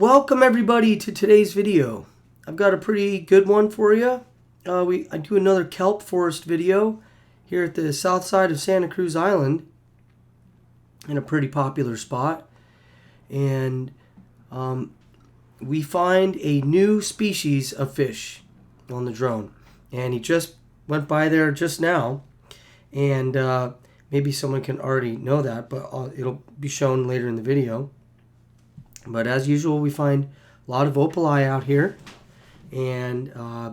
Welcome everybody to today's video. I've got a pretty good one for you. I do another Kelp Forest video here at the south side of Santa Cruz Island in a pretty popular spot. And we find a new species of fish on the drone. And he just went by there just now. And maybe someone can already know that, but it'll be shown later in the video. But as usual, we find a lot of opali out here, and I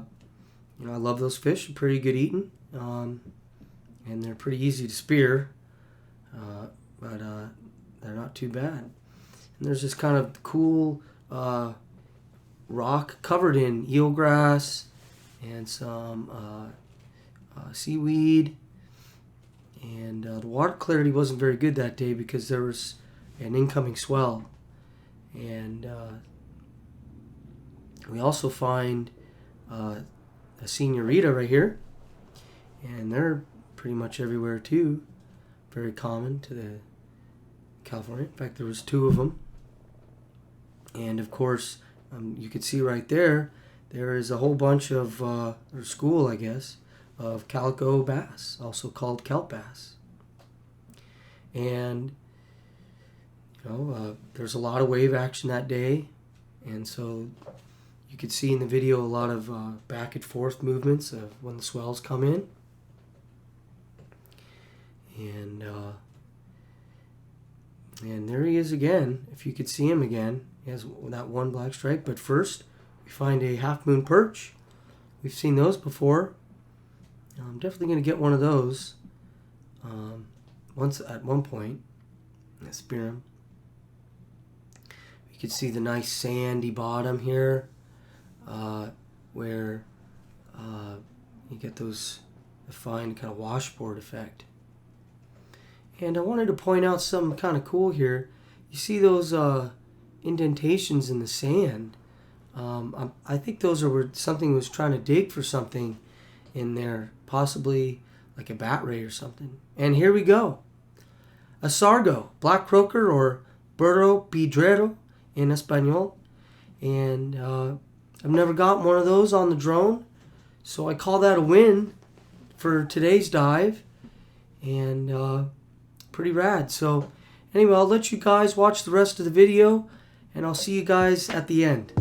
love those fish. They're pretty good eating, and they're pretty easy to spear, but they're not too bad. And there's this kind of cool rock covered in eelgrass and some seaweed, and the water clarity wasn't very good that day because there was an incoming swell. And we also find a senorita right here, and they're pretty much everywhere too. Very common to the California. In fact, there was two of them. And of course, you can see right there, there is a whole bunch of, or school, I guess, of calico bass, also called kelp bass. And there's a lot of wave action that day, and so you could see in the video a lot of back and forth movements of when the swells come in. And there he is again. If you could see him again, he has that one black stripe. But first, we find a half moon perch. We've seen those before. I'm definitely going to get one of those at one point. And spear him. You can see the nice sandy bottom here, where you get the fine kind of washboard effect. And I wanted to point out something kind of cool here. You see those indentations in the sand. I think those are where something was trying to dig for something in there, possibly like a bat ray or something. And here we go. A Sargo, black croaker, or burro pedrero in Espanol. And I've never gotten one of those on the drone, so I call that a win for today's dive. And pretty rad. So anyway, I'll let you guys watch the rest of the video, and I'll see you guys at the end.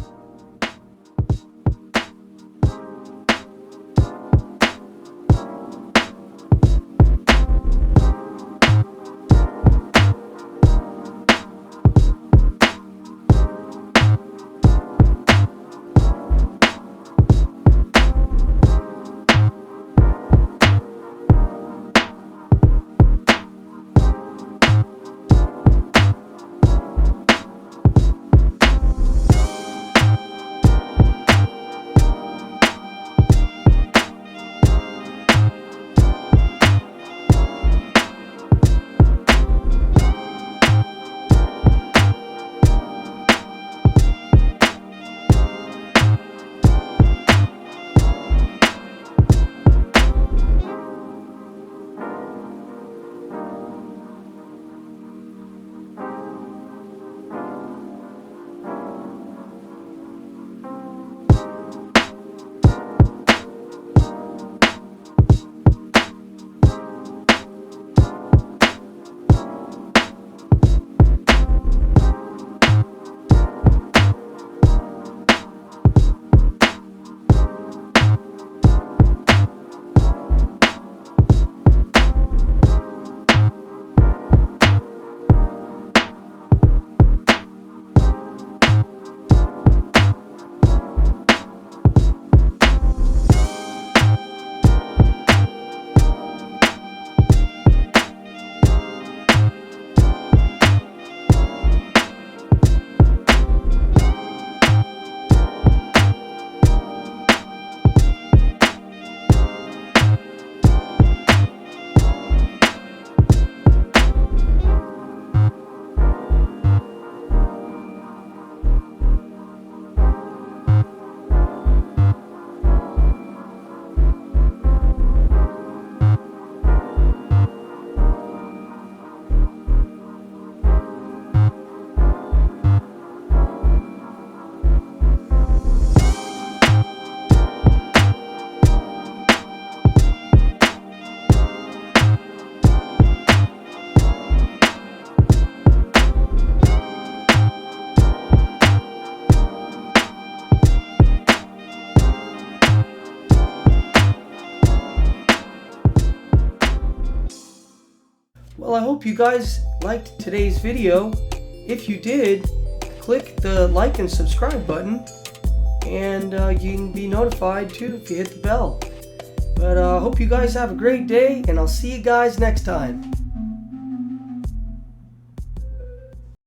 Well, I hope you guys liked today's video. If you did, click the like and subscribe button, and you can be notified too if you hit the bell. But I hope you guys have a great day, and I'll see you guys next time.